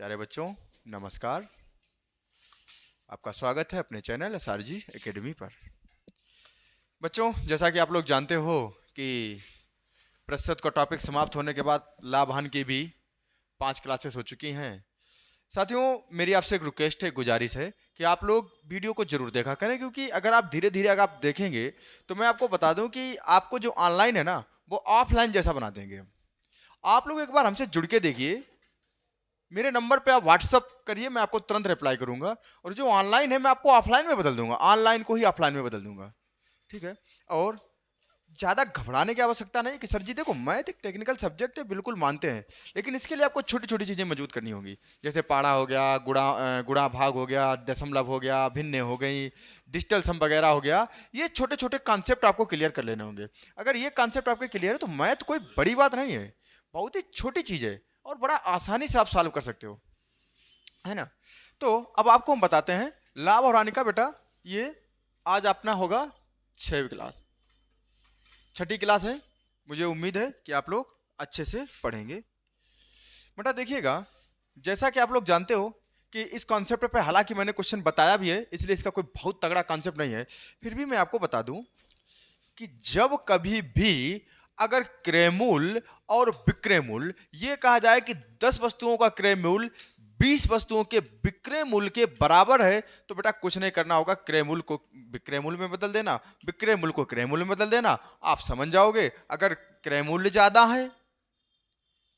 प्यारे बच्चों, नमस्कार। आपका स्वागत है अपने चैनल SRG एकेडमी पर। बच्चों, जैसा कि आप लोग जानते हो कि प्रस्तुत का टॉपिक समाप्त होने के बाद लाभ हानि की भी 5 क्लासेस हो चुकी हैं। साथियों, मेरी आपसे एक रिक्वेस्ट है, गुजारिश है कि आप लोग वीडियो को जरूर देखा करें, क्योंकि अगर आप धीरे धीरे अगर आप देखेंगे तो मैं आपको बता दूं कि आपको जो ऑनलाइन है ना, वो ऑफलाइन जैसा बना देंगे। आप लोग एक बार हमसे जुड़ के देखिए, मेरे नंबर पे आप व्हाट्सअप करिए, मैं आपको तुरंत रिप्लाई करूंगा। और जो ऑनलाइन है मैं आपको ऑफलाइन में बदल दूंगा, ऑनलाइन को ही ऑफलाइन में बदल दूंगा, ठीक है। और ज़्यादा घबराने की आवश्यकता नहीं कि सर जी देखो मैथ एक टेक्निकल सब्जेक्ट है, बिल्कुल मानते हैं, लेकिन इसके लिए आपको छोटी छोटी चीज़ें मौजूद करनी होंगी। जैसे पाड़ा हो गया, गुणा भाग हो गया, दशमलव हो गया, भिन्न हो गई, डिजिटल सम वगैरह हो गया। ये छोटे छोटे कॉन्सेप्ट आपको क्लियर कर लेने होंगे। अगर ये कॉन्सेप्ट आपके क्लियर है तो मैथ कोई बड़ी बात नहीं है, बहुत ही छोटी चीज़ है और बड़ा आसानी से आप सॉल्व कर सकते हो, है ना। तो अब आपको हम बताते हैं लाभ और हानि का। बेटा ये आज अपना होगा 6वीं क्लास, 6ठी क्लास है। मुझे उम्मीद है कि आप लोग अच्छे से पढ़ेंगे। बेटा देखिएगा, जैसा कि आप लोग जानते हो कि इस कॉन्सेप्ट पे हालांकि मैंने क्वेश्चन बताया भी है, इसलिए इसका कोई बहुत तगड़ा कॉन्सेप्ट नहीं है, फिर भी मैं आपको बता दूं कि जब कभी भी अगर क्रय मूल्य और विक्रय मूल्य ये कहा जाए कि 10 वस्तुओं का क्रय मूल्य 20 वस्तुओं के विक्रय मूल्य के बराबर है, तो बेटा कुछ नहीं करना होगा, क्रय मूल्य को विक्रय मूल्य में बदल देना, विक्रय मूल्य को क्रय मूल्य में बदल देना। आप समझ जाओगे, अगर क्रय मूल्य ज्यादा है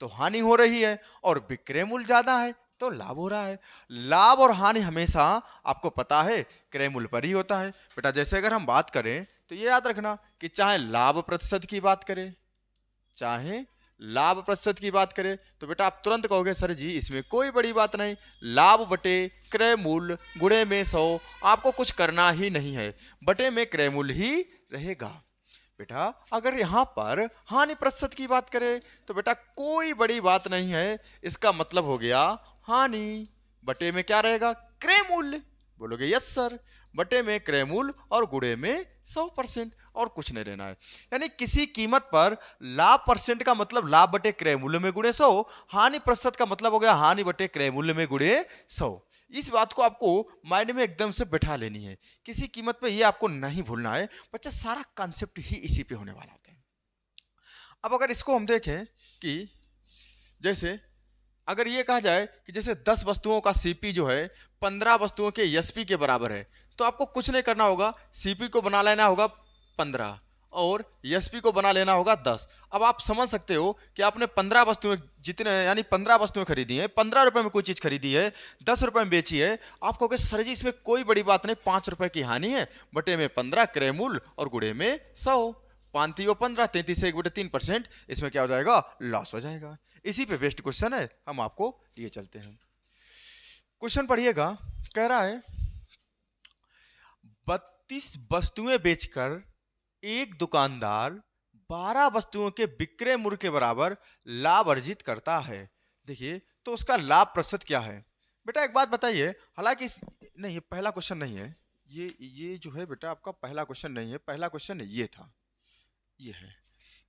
तो हानि हो रही है और विक्रय मूल्य ज्यादा है तो लाभ हो रहा है। लाभ और हानि हमेशा आपको पता है क्रय मूल्य पर ही होता है। बेटा जैसे अगर हम बात करें तो ये याद रखना कि चाहे लाभ प्रतिशत की बात करें, चाहे लाभ प्रतिशत की बात करें, तो बेटा आप तुरंत कहोगे सर जी इसमें कोई बड़ी बात नहीं, लाभ बटे क्रय मूल्य गुणे में 100, आपको कुछ करना ही नहीं है, बटे में क्रय मूल्य ही रहेगा। बेटा अगर यहां पर हानि प्रतिशत की बात करें तो बेटा कोई बड़ी बात नहीं है, इसका मतलब हो गया हानि बटे में क्या रहेगा, क्रय मूल्य। बोलोगे यस सर, बटे में क्रय मूल्य और गुणे में 100%, और कुछ नहीं रहना है। यानी किसी कीमत पर लाभ परसेंट का मतलब लाभ बटे क्रय मूल्य में गुणे 100, हानि प्रतिशत का मतलब हो गया हानि बटे क्रय मूल्य में गुणे 100। इस बात को आपको माइंड में एकदम से बैठा लेनी है, किसी कीमत पे ये आपको नहीं भूलना है बच्चा, सारा कॉन्सेप्ट ही इसी पे होने वाला होता है। अब अगर इसको हम देखें कि जैसे अगर ये कहा जाए कि जैसे 10 वस्तुओं का सीपी जो है 15 वस्तुओं के एसपी के बराबर है, तो आपको कुछ नहीं करना होगा, सीपी को बना लेना होगा 15 और एसपी को बना लेना होगा 10। अब आप समझ सकते हो कि आपने 15 वस्तुएं जितने यानी 15 वस्तुएं खरीदी हैं, 15 रुपए में कोई चीज खरीदी है, 10 रुपए में बेची है, आप कहोगे सर जी इसमें कोई बड़ी बात नहीं, 5 रुपए की हानि है, बटे में 15 क्रय मूल्य और गुणे में 100, 5 15, 33 से 1/3%, इसमें क्या हो जाएगा, लॉस हो जाएगा। इसी पे बेस्ट क्वेश्चन है, हम आपको लिए चलते हैं। क्वेश्चन पढ़िएगा, कह रहा है 32 वस्तुएं बेचकर एक दुकानदार 12 वस्तुओं के विक्रय मूल्य के बराबर लाभ अर्जित करता है। देखिए तो उसका लाभ प्रतिशत क्या है। बेटा एक बात बताइए, हालांकि नहीं, ये पहला क्वेश्चन नहीं है, ये जो है बेटा आपका पहला क्वेश्चन नहीं है, पहला क्वेश्चन ये था, ये है।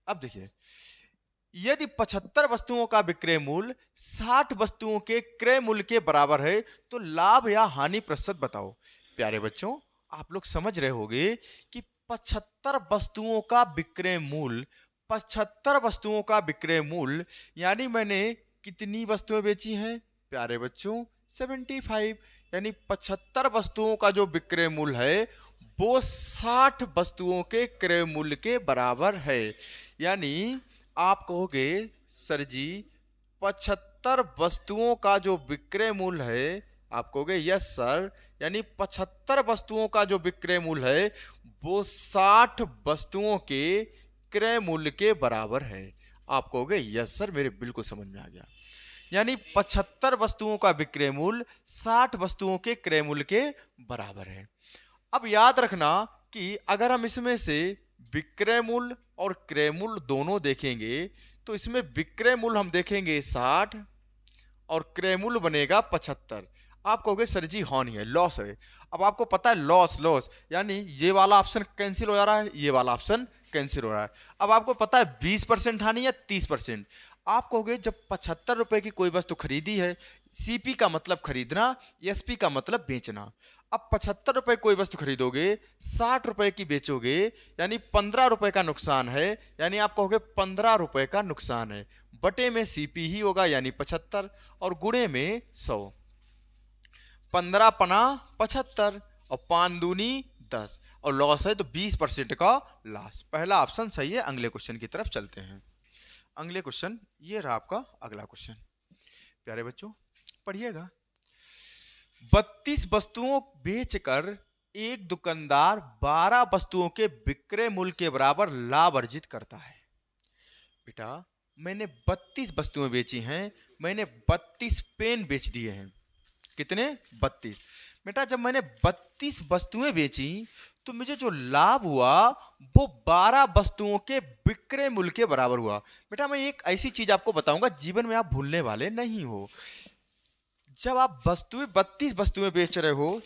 अब देखिए, यदि 75 वस्तुओं का विक्रय मूल्य 60 वस्तुओं के क्रय मूल्य के बराबर है तो लाभ या हानि प्रतिशत बताओ। प्यारे बच्चों, आप लोग समझ रहे होंगे कि 75 वस्तुओं का विक्रय मूल्य, 75 वस्तुओं का विक्रय मूल्य यानी मैंने कितनी वस्तुएं बेची हैं प्यारे बच्चों, 75, यानी 75 वस्तुओं का जो विक्रय मूल्य है वो 60 वस्तुओं के क्रय मूल्य के बराबर है। यानी आप कहोगे सर जी 75 वस्तुओं का जो विक्रय मूल्य है, आप कहोगे यस सर, यानी 75 वस्तुओं का जो विक्रय मूल्य है वो 60 वस्तुओं के क्रय मूल्य के बराबर है। आप कहोगे यस सर, मेरे बिल्कुल समझ में आ गया। यानी 75 वस्तुओं का विक्रय मूल्य 60 वस्तुओं के क्रय मूल्य के बराबर है। अब याद रखना कि अगर हम इसमें से विक्रय मूल्य और क्रय मूल्य दोनों देखेंगे तो इसमें विक्रय मूल्य हम देखेंगे 60 और क्रय मूल्य बनेगा 75। आप कहोगे सर जी हानि है, लॉस है। अब आपको पता है लॉस यानी ये वाला ऑप्शन कैंसिल हो जा रहा है, ये वाला ऑप्शन कैंसिल हो रहा है। अब आपको पता है 20% हानि या 30%। आप कहोगे जब 75 रुपए की कोई वस्तु खरीदी है, सीपी का मतलब खरीदना, एसपी का मतलब बेचना। अब 75 रुपए कोई वस्तु खरीदोगे, 60 रुपए की बेचोगे, यानी 15 रुपए का नुकसान है, यानी आप कहोगे 15 रुपए का नुकसान है। बटे में सीपी ही होगा यानी 75 और गुणे में 100। 15 पना 75 और 5 दूनी 10 और लॉस है तो 20% का लॉस। पहला ऑप्शन सही है। अगले क्वेश्चन की तरफ चलते हैं। अगले क्वेश्चन ये रहा आपका अगला क्वेश्चन। प्यारे बच्चों पढ़िएगा। 32 वस्तुओं बेचकर एक दुकानदार 12 वस्तुओं के विक्रय मूल्य के बराबर लाभ अर्जित करता है। बेटा मैंने 32 वस्तुएं बेची हैं, मैंने 32 पेन बेच दिए हैं। कितने? 32। बेटा जब मैंने 32 वस्तुएं बेची तो मुझे जो लाभ हुआ वो 12 वस्तुओं के विक्रय मूल्य के बराबर हुआ। बेटा मैं एक ऐसी चीज आपको बताऊंगा जीवन में आप भूलने वाले नहीं हो। जब आप 32 वस्तुएं बेच रहे हो,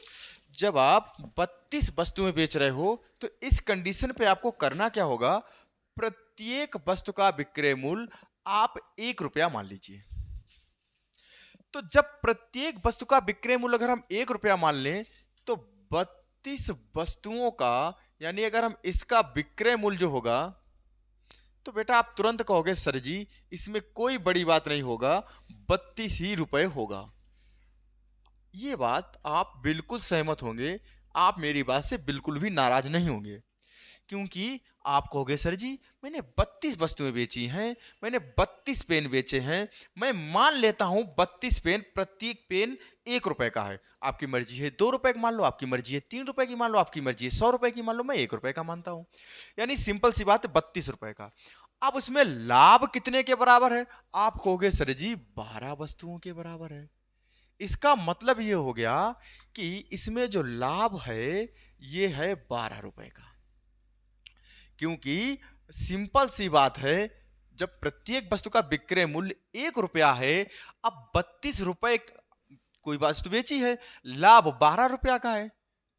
जब आप 32 वस्तुएं बेच रहे हो तो इस कंडीशन पे आपको करना क्या होगा? प्रत्येक वस्तु का विक्रय मूल्य आप 1 रुपया मान लीजिए। तो जब प्रत्येक वस्तु का विक्रय मूल्य अगर हम 1 रुपया मान लें तो 32 वस्तुओं का, यानी अगर हम इसका विक्रय मूल्य जो होगा तो बेटा आप तुरंत कहोगे सर जी इसमें कोई बड़ी बात नहीं होगा, 32 ही रुपए होगा। ये बात आप बिल्कुल सहमत होंगे, आप मेरी बात से बिल्कुल भी नाराज नहीं होंगे, क्योंकि आप कहोगे सर जी मैंने 32 वस्तुएं बेची हैं, मैंने 32 पेन बेचे हैं, मैं मान लेता हूं 32 पेन प्रत्येक पेन 1 रुपए का है। आपकी मर्जी है 2 रुपए की मान लो, आपकी मर्जी है 3 रुपए की मान लो, आपकी मर्जी है 100 रुपए की मान लो, मैं 1 रुपए का मानता हूं। यानी सिंपल सी बात है 32 रुपए का। अब उसमें लाभ कितने के बराबर है? आप कहोगे सर जी 12 वस्तुओं के बराबर है। इसका मतलब ये हो गया कि इसमें जो लाभ है ये है 12 रुपए का, क्योंकि सिंपल सी बात है जब प्रत्येक वस्तु का विक्रय मूल्य 1 रुपया है, अब 32 रुपए कोई वस्तु बेची है, लाभ 12 रुपया का है,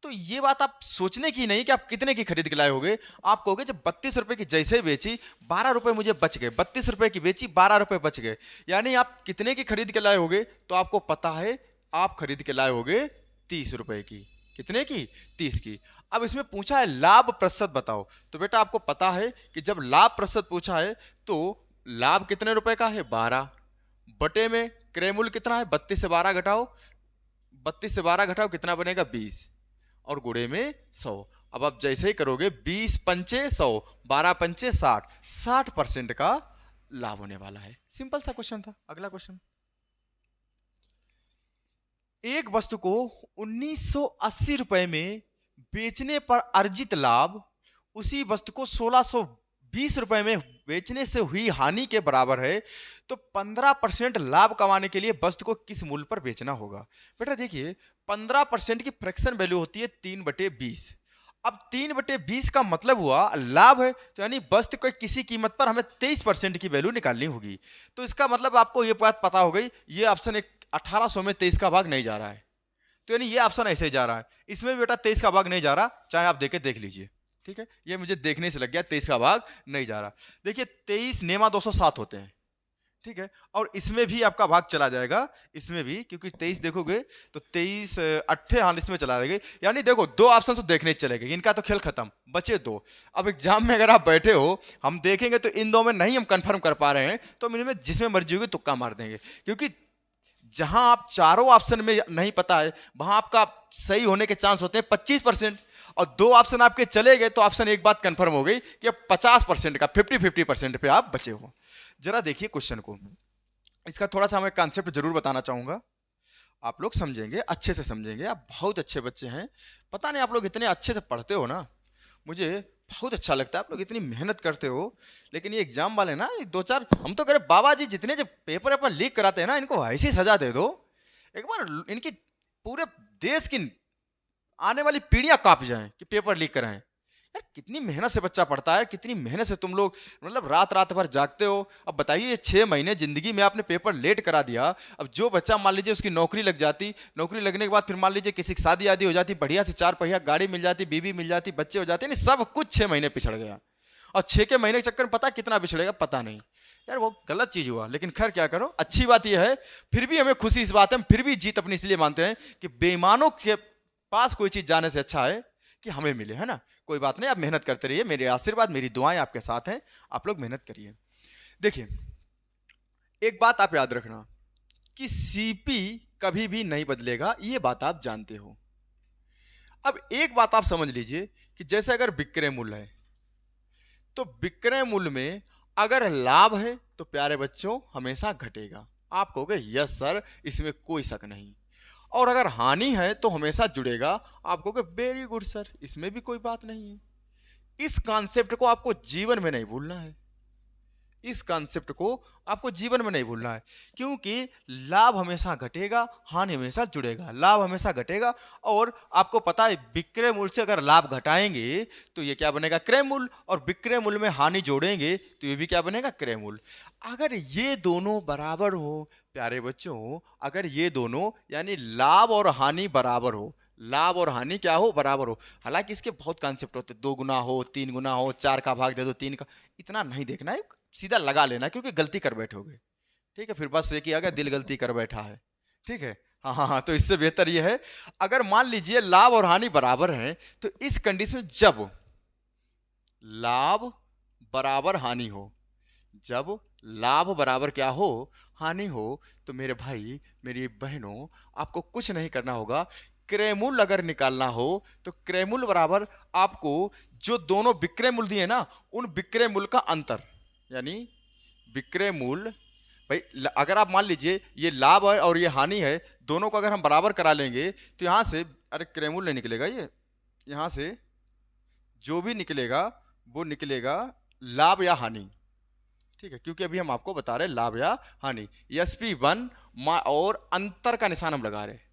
तो ये बात आप सोचने की नहीं कि आप कितने की खरीद के लाए होगे। आप कहोगे जब 32 रुपए की जैसे बेची 12 रुपए मुझे बच गए, 32 रुपए की बेची 12 रुपए बच गए, यानी आप कितने की खरीद के लाए होगे? तो आपको पता है आप खरीद के लाए होगे 30 रुपए की। कितने की? 30 की। अब इसमें पूछा है लाभ प्रतिशत बताओ, तो बेटा आपको पता है कि जब लाभ प्रतिशत पूछा है तो लाभ कितने रुपए का है? 12 बटे में क्रय मूल्य कितना है? 32 से 12 घटाओ, 32 से 12 घटाओ कितना बनेगा? 20 और गुणे में 100। अब आप जैसे ही करोगे 20 पंचे 100, 12 पंचे 60, 60% का लाभ होने वाला है। सिंपल सा क्वेश्चन था। अगला क्वेश्चन, एक वस्तु को 1980 रुपए में बेचने पर अर्जित लाभ उसी वस्तु को 1620 रुपए में बेचने से हुई हानि के बराबर है, तो 15% लाभ कमाने के लिए वस्तु को किस मूल्य पर बेचना होगा? बेटा देखिए 15% की फ्रैक्शन वैल्यू होती है 3/20। अब 3/20 का मतलब हुआ लाभ है, तो यानी वस्तु की किसी कीमत पर हमें 23% की वैल्यू निकालनी होगी। तो इसका मतलब आपको ये बात पता हो गई, ये ऑप्शन एक 1800 में 23 का भाग नहीं जा रहा है, तो यानी ये ऑप्शन ऐसे ही जा रहा है। इसमें भी बेटा 23 का भाग नहीं जा रहा, चाहे आप देख लीजिए। ठीक है, ये मुझे देखने से लग गया 23 का भाग नहीं जा रहा। देखिए 23 नेमा 207 होते हैं। ठीक है, और इसमें भी आपका भाग चला जाएगा, इसमें भी, क्योंकि 23 देखोगे तो 23 अट्ठे हाल इसमें चला जाएगा। यानी देखो 2 ऑप्शन तो देखने चलेंगे, इनका तो खेल खत्म, बचे 2। अब एग्जाम में अगर आप बैठे हो, हम देखेंगे तो इन 2 में नहीं हम कंफर्म कर पा रहे हैं, तो हम इनमें जिसमें मर्जी होगी तुक्का मार देंगे, क्योंकि जहां आप चारों ऑप्शन में नहीं पता है वहां आपका सही होने के चांस होते हैं 25%, और 2 ऑप्शन आपके चले गए तो ऑप्शन एक बात कंफर्म हो गई कि अब 50% का 50-50% पे आप बचे हो। जरा देखिए क्वेश्चन को, इसका थोड़ा सा मैं कॉन्सेप्ट जरूर बताना चाहूंगा, आप लोग समझेंगे, अच्छे से समझेंगे। आप बहुत अच्छे बच्चे हैं, पता नहीं आप लोग इतने अच्छे से पढ़ते हो ना, मुझे बहुत अच्छा लगता है, आप लोग इतनी मेहनत करते हो। लेकिन ये एग्जाम वाले ना 2-4, हम तो कह रहे बाबा जी जितने जब पेपर अपन लीक कराते हैं ना, इनको ऐसी सजा दे दो, एक बार इनकी पूरे देश की आने वाली पीढ़ियां कांप जाएं कि पेपर लीक कराएं। यार कितनी मेहनत से बच्चा पढ़ता है, कितनी मेहनत से तुम लोग मतलब रात भर जागते हो। अब बताइए 6 महीने जिंदगी में आपने पेपर लेट करा दिया। अब जो बच्चा मान लीजिए उसकी नौकरी लग जाती, नौकरी लगने के बाद फिर मान लीजिए किसी की शादी आदि हो जाती, बढ़िया से 4 पहिया गाड़ी मिल जाती, बीवी मिल जाती, बच्चे हो जाते, नहीं सब कुछ 6 महीने पिछड़ गया। और 6 के महीने के चक्कर में पता कितना बिछड़ेगा, पता नहीं यार, वो गलत चीज हुआ। लेकिन खैर क्या करो, अच्छी बात यह है, फिर भी हमें खुशी इस बात है, हम फिर भी जीत अपनी इसलिए मानते हैं कि बेईमानों के पास कोई चीज जाने से अच्छा है कि हमें मिले, है ना। कोई बात नहीं, आप मेहनत करते रहिए, मेरे आशीर्वाद मेरी दुआएं आपके साथ हैं, आप लोग मेहनत करिए। देखिए एक बात आप याद रखना कि सीपी कभी भी नहीं बदलेगा, ये बात आप जानते हो। अब एक बात आप समझ लीजिए कि जैसे अगर विक्रय मूल्य है, तो विक्रय मूल्य में अगर लाभ है तो प्यारे बच्चों हमेशा घटेगा। आप कहोगे यस सर, इसमें कोई शक नहीं। और अगर हानि है तो हमेशा जुड़ेगा। आप कहोगे वेरी गुड सर, इसमें भी कोई बात नहीं है। इस कॉन्सेप्ट को आपको जीवन में नहीं भूलना है, इस कॉन्सेप्ट को आपको जीवन में नहीं भूलना है, क्योंकि लाभ हमेशा घटेगा, हानि हमेशा जुड़ेगा। लाभ हमेशा घटेगा, और आपको पता है विक्रय मूल्य से अगर लाभ घटाएंगे तो ये क्या बनेगा, क्रय मूल्य, और विक्रय मूल्य में हानि जोड़ेंगे तो ये भी क्या बनेगा, क्रय मूल्य। अगर ये दोनों बराबर हो प्यारे बच्चों, अगर ये दोनों यानी लाभ और हानि बराबर हो, लाभ और हानि क्या हो, बराबर हो। हालांकि इसके बहुत कॉन्सेप्ट होते हैं, 2 गुना हो, 3 गुना हो, 4 का भाग दे दो 3 का, इतना नहीं देखना है, सीधा लगा लेना, क्योंकि गलती कर बैठोगे, ठीक है। फिर बस ये कि अगर दिल गलती कर बैठा है, ठीक है। हाँ हाँ हाँ, तो इससे बेहतर ये है, अगर मान लीजिए लाभ और हानि बराबर हैं, तो इस कंडीशन जब लाभ बराबर हानि हो, जब लाभ बराबर क्या हो, हानि हो, तो मेरे भाई मेरी बहनों आपको कुछ नहीं करना होगा। क्रय मूल्य अगर निकालना हो तो क्रय मूल्य बराबर आपको जो दोनों विक्रय मूल्य दिए ना, उन विक्रय मूल्य का अंतर, यानी विक्रय मूल्य, भाई अगर आप मान लीजिए ये लाभ है और ये हानि है, दोनों को अगर हम बराबर करा लेंगे तो यहां से, अरे क्रय मूल्य निकलेगा, ये यहां से जो भी निकलेगा वो निकलेगा लाभ या हानि, ठीक है, क्योंकि अभी हम आपको बता रहे हैं लाभ या हानि। SP1 और अंतर का निशान हम लगा रहे हैं,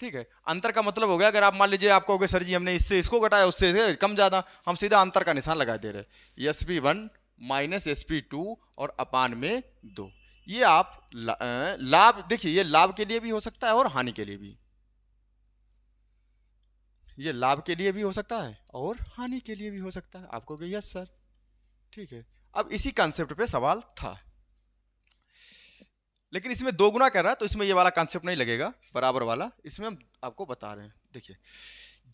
ठीक है। अंतर का मतलब हो गया, अगर आप मान लीजिए आप कहोगे सर जी हमने इससे इसको घटाया, उससे कम ज्यादा, हम सीधा अंतर का निशान लगा दे रहे। SP1 माइनस SP2 और अपान में 2। ये आप लाभ देखिए, ये लाभ के लिए भी हो सकता है और हानि के लिए भी, ये लाभ के लिए भी हो सकता है और हानि के लिए भी हो सकता है। आप कहोगे यस सर, ठीक है। अब इसी कॉन्सेप्ट पे सवाल था, लेकिन इसमें 2 गुना कर रहा है तो इसमें ये वाला कॉन्सेप्ट नहीं लगेगा, बराबर वाला, इसमें हम आपको बता रहे हैं। देखिए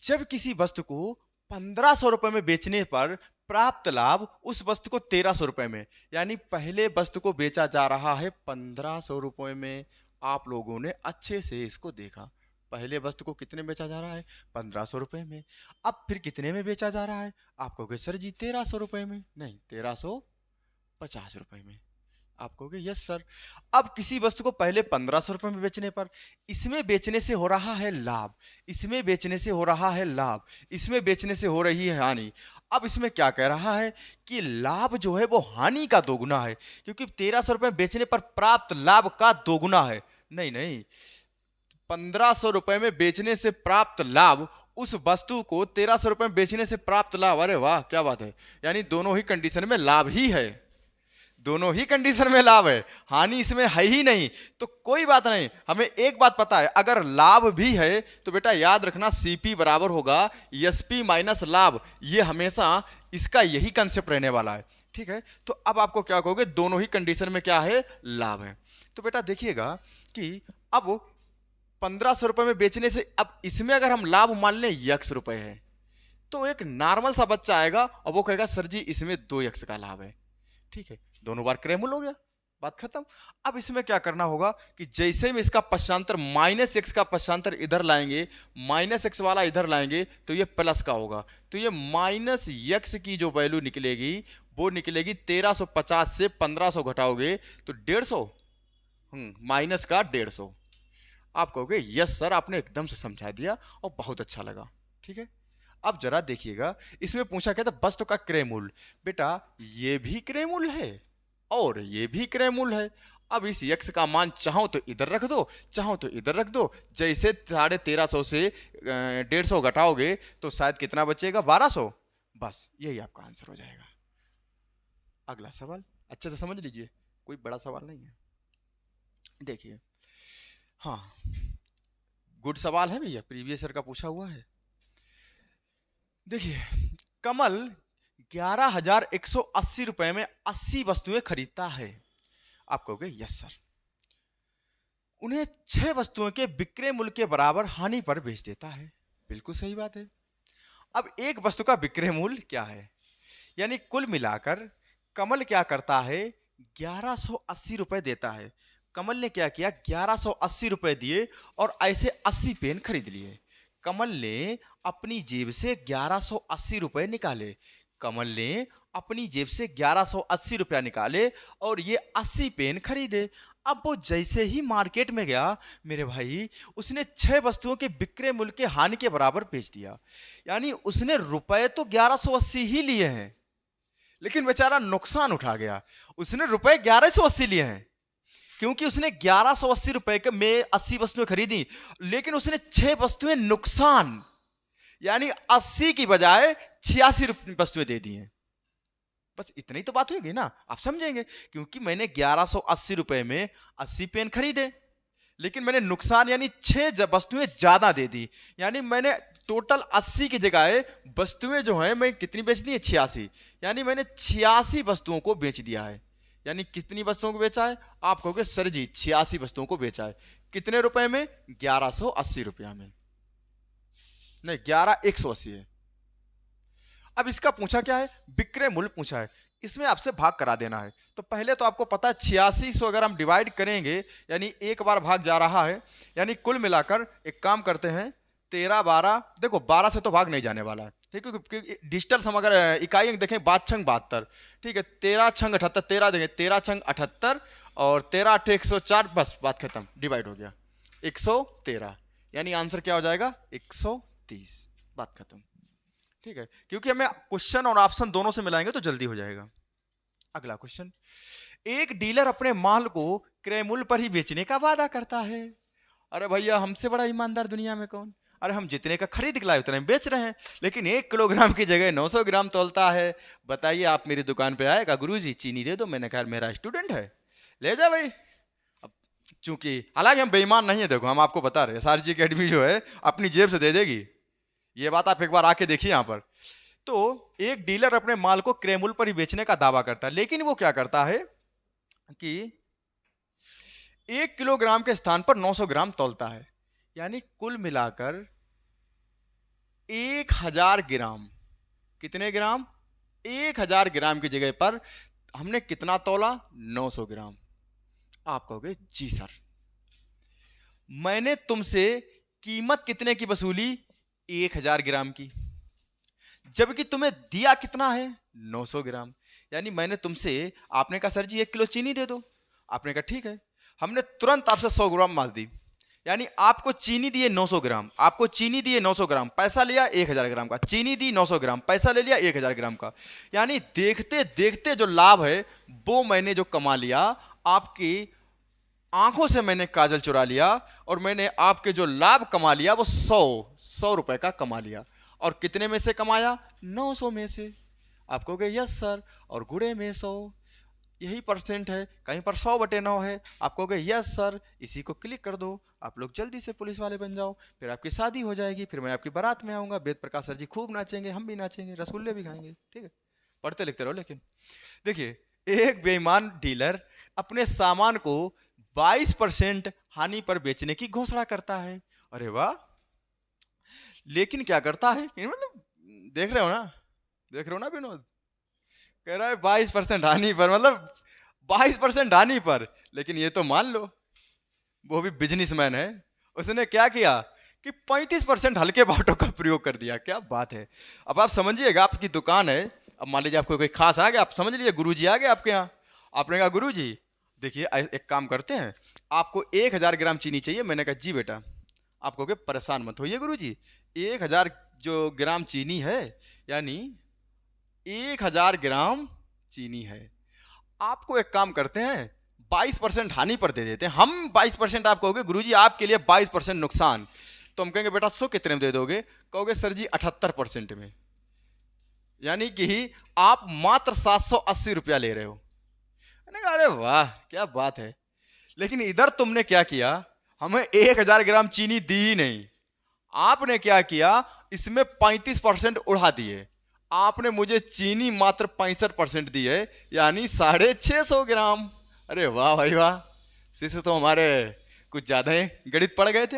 जब किसी वस्तु को 1500 रुपए में बेचने पर प्राप्त लाभ उस वस्तु को 1300 रुपए में, यानी पहले वस्तु को बेचा जा रहा है 1500 रुपए में। आप लोगों ने अच्छे से इसको देखा, पहले वस्तु को कितने बेचा जा रहा है, 1500 रुपए में। अब फिर कितने में बेचा जा रहा है, आप कहोगे सर जी 1300 रुपए में, नहीं 1350 रुपए में। आप कहोगे यस सर। अब किसी वस्तु को पहले 1500 रुपए में बेचने पर, इसमें बेचने से हो रहा है लाभ, इसमें बेचने से हो रहा है लाभ, इसमें बेचने से हो रही है हानि। अब इसमें क्या कह रहा है कि लाभ जो है वो हानि का 2 गुना है, क्योंकि 1300 रुपए में बेचने पर प्राप्त लाभ का 2 गुना है। नहीं नहीं, 1500 रुपए में बेचने से प्राप्त लाभ उस वस्तु को 1300 रुपए में बेचने से प्राप्त लाभ, अरे वाह क्या बात है, यानी दोनों ही कंडीशन में लाभ ही है, दोनों ही कंडीशन में लाभ है, हानि इसमें है ही नहीं। तो कोई बात नहीं, हमें एक बात पता है, अगर लाभ भी है तो बेटा याद रखना CP बराबर होगा SP माइनस लाभ, ये हमेशा इसका यही कंसेप्ट रहने वाला है, ठीक है। तो अब आपको क्या कहोगे, दोनों ही कंडीशन में क्या है, लाभ है। तो बेटा देखिएगा कि अब 1500 रुपए में बेचने से, अब इसमें अगर हम लाभ मान लें x रुपए है, तो एक नॉर्मल सा बच्चा आएगा और वो कहेगा सर जी इसमें 2x का लाभ है, ठीक है, दोनों बार क्रय मूल्य हो गया, बात खत्म। अब इसमें क्या करना होगा कि जैसे में इसका पश्चांतर -x का पश्चांतर इधर लाएंगे, -x वाला इधर लाएंगे तो ये प्लस का होगा, तो ये -x की जो वैल्यू निकलेगी वो निकलेगी 1350 से 1500 घटाओगे तो 150, माइनस का 150। आप कहोगे यस सर, आपने एकदम से समझा दिया और बहुत अच्छा लगा, ठीक है। अब जरा देखिएगा, इसमें पूछा क्या था, वस्तु का क्रय मूल्य। बेटा ये भी क्रय मूल्य है और ये भी क्रय मूल्य है। अब इस x का मान चाहो तो इधर रख दो, चाहो तो इधर रख दो। जैसे 1350 से 150 घटाओगे तो शायद कितना बचेगा, 1200। बस यही आपका आंसर हो जाएगा। अगला सवाल अच्छे से समझ लीजिए, कोई बड़ा सवाल नहीं है। देखिए हाँ, गुड सवाल है भैया, प्रीवियस ईयर का पूछा हुआ है। देखिए कमल 11,180 रुपए में 80 वस्तुएं खरीदता है। आप कहोगे यस सर। उन्हें 6 वस्तुओं के विक्रय मूल्य के बराबर हानि पर बेच देता है। बिल्कुल सही बात है। अब एक वस्तु का विक्रय मूल्य क्या है, यानी कुल मिलाकर कमल क्या करता है, 1180 रुपए देता है। कमल ने क्या किया, 1180 रुपए दिए और ऐसे 80 पेन खरीद लिए। कमल ने अपनी जेब से 1180 रुपए निकाले। कमल ने अपनी जेब से 1180 रुपया निकाले और ये 80 पेन खरीदे। अब वो जैसे ही मार्केट में गया मेरे भाई, उसने 6 वस्तुओं के विक्रय मूल्य के हानि के बराबर बेच दिया। यानी उसने रुपए तो 1180 ही लिए हैं, लेकिन बेचारा नुकसान उठा गया। उसने रुपए 1180 लिए हैं क्योंकि उसने 1180 रुपए के में 80 वस्तुएं खरीदी, लेकिन उसने 6 वस्तुएं नुकसान, यानी 80 की बजाय 86 वस्तुएं दे दी हैं। बस इतनी तो बात होगी ना, आप समझेंगे। क्योंकि मैंने 1180 रुपए में 80 पेन खरीदे, लेकिन मैंने नुकसान यानी 6 वस्तुएं ज्यादा दे दी। यानी मैंने टोटल 80 की जगह वस्तुएं जो हैं मैं कितनी बेच दी है, 86। यानी मैंने 86 वस्तुओं को बेच दिया है। यानी कितनी वस्तुओं को बेचा है, आप कहोगे सर जी 86 वस्तुओं को बेचा है। कितने रुपए में, 1180 रुपया में, नहीं 11,180 है। अब इसका पूछा क्या है, विक्रय मूल्य पूछा है। इसमें आपसे भाग करा देना है। तो पहले तो आपको पता है 86 अगर हम डिवाइड करेंगे यानी एक बार भाग जा रहा है, यानी कुल मिलाकर एक काम करते हैं 13 12, देखो 12 से तो भाग नहीं जाने वाला है, ठीक है, क्योंकि डिजिटल हम अगर इकाई देखें 5 छंग 72, ठीक है, 13 छंग 78, 13 देखें 13 छंग 78 और 13 8 104, बस बात खत्म, डिवाइड हो गया 113। यानी आंसर क्या हो जाएगा, 130, बात खत्म, ठीक है। क्योंकि हमें क्वेश्चन और ऑप्शन दोनों से मिलाएंगे तो जल्दी हो जाएगा। अगला क्वेश्चन, एक डीलर अपने माल को क्रय मूल्य पर ही बेचने का वादा करता है। अरे भैया हमसे बड़ा ईमानदार दुनिया में कौन, अरे हम जितने का खरीद के लाए उतने में बेच रहे हैं, लेकिन 1 किलोग्राम की जगह 900 ग्राम तोलता है। बताइए आप मेरी दुकान पे आएगा, गुरुजी चीनी दे दो। मैंने कहा मेरा स्टूडेंट है, ले जा भाई। अब चूंकि हालांकि हम बेईमान नहीं है, देखो हम आपको बता रहे हैं एसआरजी एकेडमी जो है अपनी जेब से दे देगी, ये बात आप एक बार आके देखिए यहां पर। तो एक डीलर अपने माल को क्रय मूल्य पर ही बेचने का दावा करता है, लेकिन वो क्या करता है कि 1 किलोग्राम के स्थान पर 900 ग्राम तौलता है। यानी कुल मिलाकर 1000 ग्राम, कितने ग्राम, 1000 ग्राम की जगह पर हमने कितना तौला, 900 ग्राम। आप कहोगे जी सर मैंने तुमसे कीमत कितने की वसूली, 1000 ग्राम की, जबकि तुम्हें दिया कितना है, 900 ग्राम। यानी मैंने तुमसे, आपने कहा सर जी 1 किलो चीनी दे दो, आपने कहा ठीक है, हमने तुरंत आपसे 100 ग्राम माल दी। यानी आपको चीनी दिए 900 ग्राम, आपको चीनी दिए 900 ग्राम, पैसा लिया 1000 ग्राम का, चीनी दी 900 ग्राम, पैसा ले लिया 1000 ग्राम का। यानी देखते देखते जो लाभ है वो मैंने जो कमा लिया, आपकी आंखों से मैंने काजल चुरा लिया और मैंने आपके जो लाभ कमा लिया वो 100 रुपए का कमा लिया। और कितने में से कमाया, 900 में से। आप कहोगे यस सर, और गुणे में 100, यही परसेंट है, कहीं पर 100/9 है। आप कहोगे यस सर, इसी को क्लिक कर दो, आप लोग जल्दी से पुलिस वाले बन जाओ, फिर आपकी शादी हो जाएगी, फिर मैं आपकी बारात में आऊँगा, वेद प्रकाश सर जी खूब नाचेंगे, हम भी नाचेंगे, रसगुल्ले भी खाएंगे, ठीक है। पढ़ते लिखते रहो। लेकिन देखिए एक बेईमान डीलर अपने सामान को 22% हानि पर बेचने की घोषणा करता है। अरे वाह, लेकिन क्या करता है, मतलब देख रहे हो ना विनोद, कह रहा है 22% हानि पर, मतलब 22% हानि पर। लेकिन ये तो मान लो वो भी बिजनेसमैन है, उसने क्या किया कि 35% हल्के बाटों का प्रयोग कर दिया। क्या बात है। अब आप समझिएगा, आपकी दुकान है, अब मान लीजिए आपको कोई खास आ गया, आप समझ लीजिए गुरुजी आ गए आपके यहाँ, आपने कहा गुरुजी देखिए एक काम करते हैं, आपको 1000 ग्राम चीनी चाहिए। मैंने कहा जी बेटा। आप कहोगे परेशान मत होइए गुरुजी, 1000 जो ग्राम चीनी है, यानी 1000 ग्राम चीनी है, आपको एक काम करते हैं 22% हानि पर दे देते हैं हम। 22%, आप कहोगे गुरुजी आपके लिए 22% नुकसान, तो हम कहेंगे बेटा 100 कितने में दे दोगे, कहोगे सर जी 78% में, यानी कि आप मात्र 780 रुपया ले रहे हो। मैंने कहा अरे वाह क्या बात है। लेकिन इधर तुमने क्या किया, हमें 1000 ग्राम चीनी दी ही नहीं, आपने क्या किया, इसमें 35% उड़ा दिए। आपने मुझे चीनी मात्र 65% दी है, यानी 650 ग्राम। अरे वाह भाई वाह, शिष्य तो हमारे कुछ ज्यादा ही गणित पढ़ गए थे।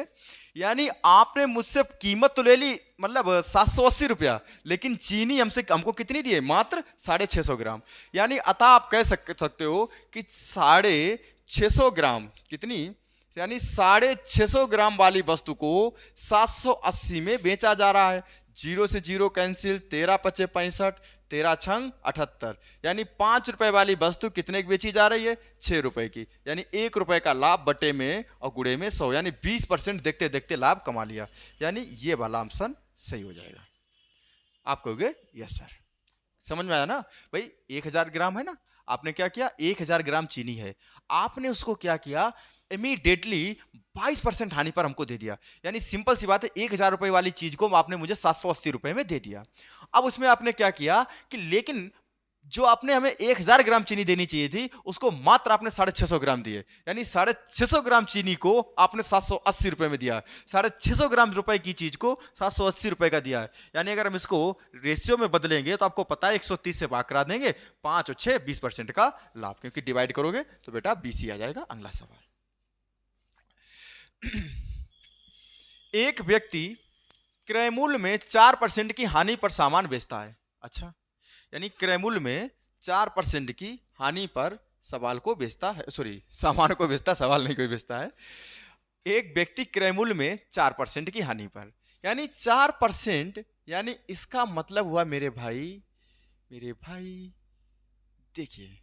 यानी आपने मुझसे कीमत तो ले ली, मतलब 780 रुपया, लेकिन चीनी हमको कितनी दी है? मात्र 650 ग्राम। यानी अतः आप कह सकते हो कि 650 ग्राम कितनी, यानी 650 ग्राम वाली वस्तु को 780 में बेचा जा रहा है। 0 से 0 कैंसिल, 13 पचे 65, 13 छंग 78, यानी 5 रुपए वाली वस्तु कितने की बेची जा रही है? 6 रुपए की। यानी 1 रुपए का लाभ बटे में और गुणे में 100, यानी 20% देखते देखते लाभ कमा लिया। यानी ये वाला ऑप्शन सही हो जाएगा। आप कहोगे यस सर, समझ में आया ना भाई? 1000 ग्राम है ना, आपने क्या किया? 1000 ग्राम चीनी है, आपने उसको क्या किया? इमीडिएटली 22% हानि पर हमको दे दिया। यानी सिंपल सी बात है, 1000 रुपए वाली चीज को आपने मुझे 780 रुपए में दे दिया। अब उसमें आपने क्या किया कि लेकिन जो आपने हमें 1000 ग्राम चीनी देनी चाहिए थी, उसको मात्र आपने 650 ग्राम दिए। यानी 650 ग्राम चीनी को आपने 780 रुपए में दिया, 650 ग्राम रुपए की चीज को 780 रुपए का दिया है। यानी अगर हम इसको रेशियो में बदलेंगे तो आपको पता है 130 से भाग करा देंगे, 5 और 6 20% का लाभ, क्योंकि डिवाइड करोगे तो बेटा 20 ही आ जाएगा। अगला सवाल, एक व्यक्ति क्रय मूल्य में 4% की हानि पर सामान बेचता है। अच्छा, यानी क्रय मूल्य में 4% की हानि पर सवाल को बेचता है, सॉरी सामान को बेचता, सवाल नहीं कोई बेचता है। एक व्यक्ति क्रय मूल्य में 4% की हानि पर, यानी 4%, यानी इसका मतलब हुआ मेरे भाई देखिए,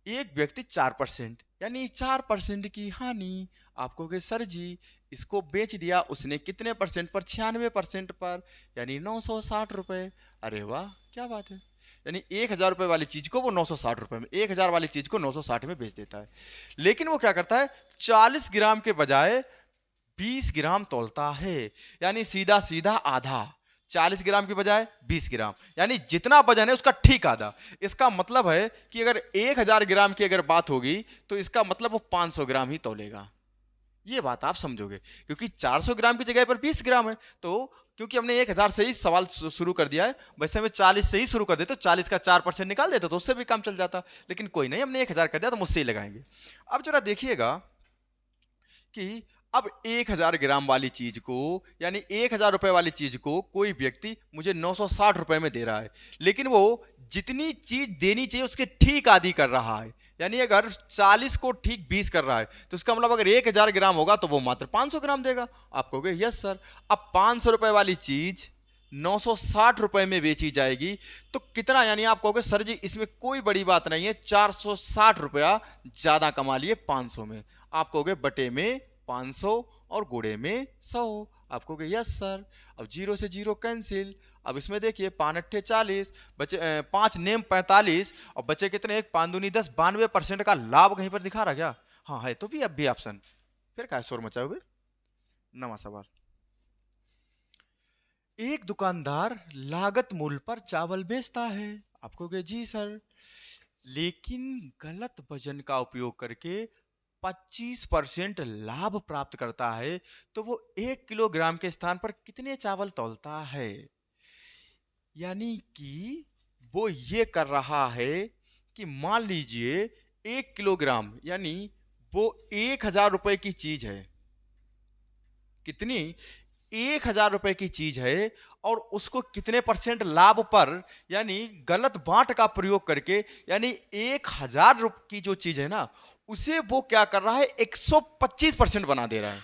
एक व्यक्ति 4%, यानी 4% की हानि। आप कहोगे सर जी इसको बेच दिया उसने कितने परसेंट पर? 96% पर, यानी 960 रुपए। अरे वाह क्या बात है, यानी 1000 रुपए वाली चीज को वो 960 रुपए में, 1000 वाली चीज को 960 में बेच देता है। लेकिन वो क्या करता है? 40 ग्राम के बजाय 20 ग्राम तौलता है, यानी सीधा सीधा आधा, 40 ग्राम की बजाय 20 ग्राम, यानी जितना वजन है उसका ठीक आधा। इसका मतलब है कि अगर 1000 ग्राम की अगर बात होगी तो इसका मतलब वो 500 ग्राम ही तौलेगा। ये बात आप समझोगे, क्योंकि 400 ग्राम की जगह पर 20 ग्राम है। तो क्योंकि हमने 1000 से ही सवाल शुरू कर दिया है, वैसे हमें 40 से ही शुरू कर देते तो 40 का 4% निकाल देते तो उससे भी काम चल जाता, लेकिन कोई नहीं, हमने 1000 कर दिया तो मुझसे ही लगाएंगे। अब जरा देखिएगा कि अब 1000 ग्राम वाली चीज को, यानी 1000 रुपए वाली चीज को कोई व्यक्ति मुझे 960 रुपए में दे रहा है, लेकिन वो जितनी चीज देनी चाहिए उसके ठीक आधी कर रहा है। यानी अगर 40 को ठीक 20 कर रहा है तो इसका मतलब अगर 1000 ग्राम होगा तो वो मात्र 500 ग्राम देगा। आप कहोगे यस सर। अब 500 रुपए वाली चीज 960 रुपए में बेची जाएगी तो कितना, यानी आप कहोगे सर जी इसमें कोई बड़ी बात नहीं है, 460 रुपया ज्यादा कमा लिए 500 में। आप कहोगे बटे में 500 और गुणे में 100। आप कहोगे यस सर। अब 0 से 0 कैंसिल, अब इसमें देखिए 5 अट्ठे 40, बचे 5 नेम 45 और बचे कितने? 1 5 दूनी 10, 92% का लाभ कहीं पर दिखा रहा क्या? हाँ है तो भी, अब भी ऑप्शन, फिर क्या शोर मचाओगे? नवा सवाल, एक दुकानदार लागत मूल्य पर चावल बेचता है। आप कहोगे जी सर, लेकिन गलत वजन का उपयोग करके 25% लाभ प्राप्त करता है, तो वो 1 किलोग्राम के स्थान पर कितने चावल तौलता है? यानी कि वो ये कर रहा है कि मान लीजिए 1 किलोग्राम, यानी वो 1000 रुपए की चीज है। कितनी? 1000 रुपए की चीज है और उसको कितने परसेंट लाभ पर, यानी गलत बांट का प्रयोग करके, यानी 1000 रुपए की जो चीज है ना उसे वो क्या कर रहा है? 125% बना दे रहा है।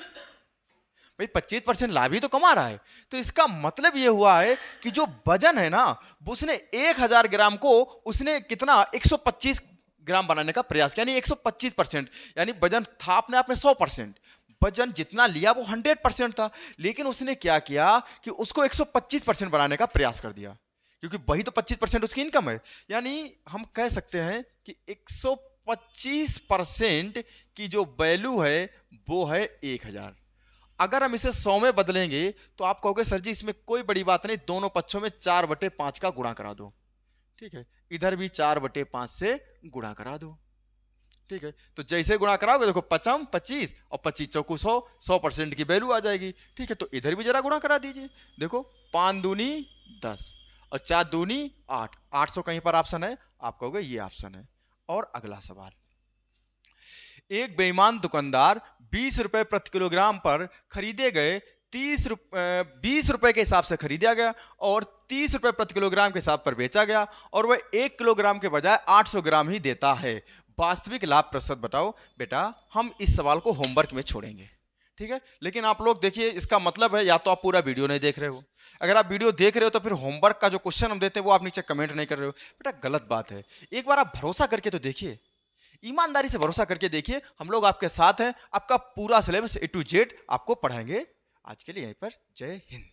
भाई 25% लाभ ही तो कमा रहा है। तो इसका मतलब ये हुआ है कि जो वजन है ना उसने 1000 ग्राम को उसने कितना? 125 ग्राम बनाने का प्रयास किया, यानी 125%, यानी वजन था अपने आप में 100%, वजन जितना लिया वो 100% था, लेकिन उसने क्या किया कि उसको 125% बनाने का प्रयास कर दिया, क्योंकि वही तो 25% उसकी इनकम है। यानी हम कह सकते हैं कि 125% की जो वैल्यू है वो है 1000। अगर हम इसे 100 में बदलेंगे तो आप कहोगे सर जी इसमें कोई बड़ी बात नहीं, दोनों पक्षों में 4/5 का गुणा करा दो। ठीक है, इधर भी 4/5 से गुणा करा दो। ठीक है, तो जैसे गुणा कराओगे देखो 5 25 और 25 चौकू 100, 100% की वैल्यू आ जाएगी। ठीक है, तो इधर भी जरा गुणा करा दीजिए, देखो 5 दूनी 10 और 4 दूनी 8, 800 कहीं पर ऑप्शन है, आप कहोगे ये ऑप्शन है। और अगला सवाल, एक बेईमान दुकानदार 20 रुपए प्रति किलोग्राम पर खरीदे गए 20 रुपए के हिसाब से खरीदा गया और 30 रुपए प्रति किलोग्राम के हिसाब पर बेचा गया और वह 1 किलोग्राम के बजाय 800 ग्राम ही देता है। वास्तविक लाभ प्रतिशत बताओ। बेटा हम इस सवाल को होमवर्क में छोड़ेंगे, ठीक है, लेकिन आप लोग देखिए, इसका मतलब है या तो आप पूरा वीडियो नहीं देख रहे हो, अगर आप वीडियो देख रहे हो तो फिर होमवर्क का जो क्वेश्चन हम देते हैं वो आप नीचे कमेंट नहीं कर रहे हो। बेटा गलत बात है, एक बार आप भरोसा करके तो देखिए, ईमानदारी से भरोसा करके देखिए, हम लोग आपके साथ हैं, आपका पूरा सिलेबस A to Z आपको पढ़ाएंगे। आज के लिए यहीं पर जय हिंद।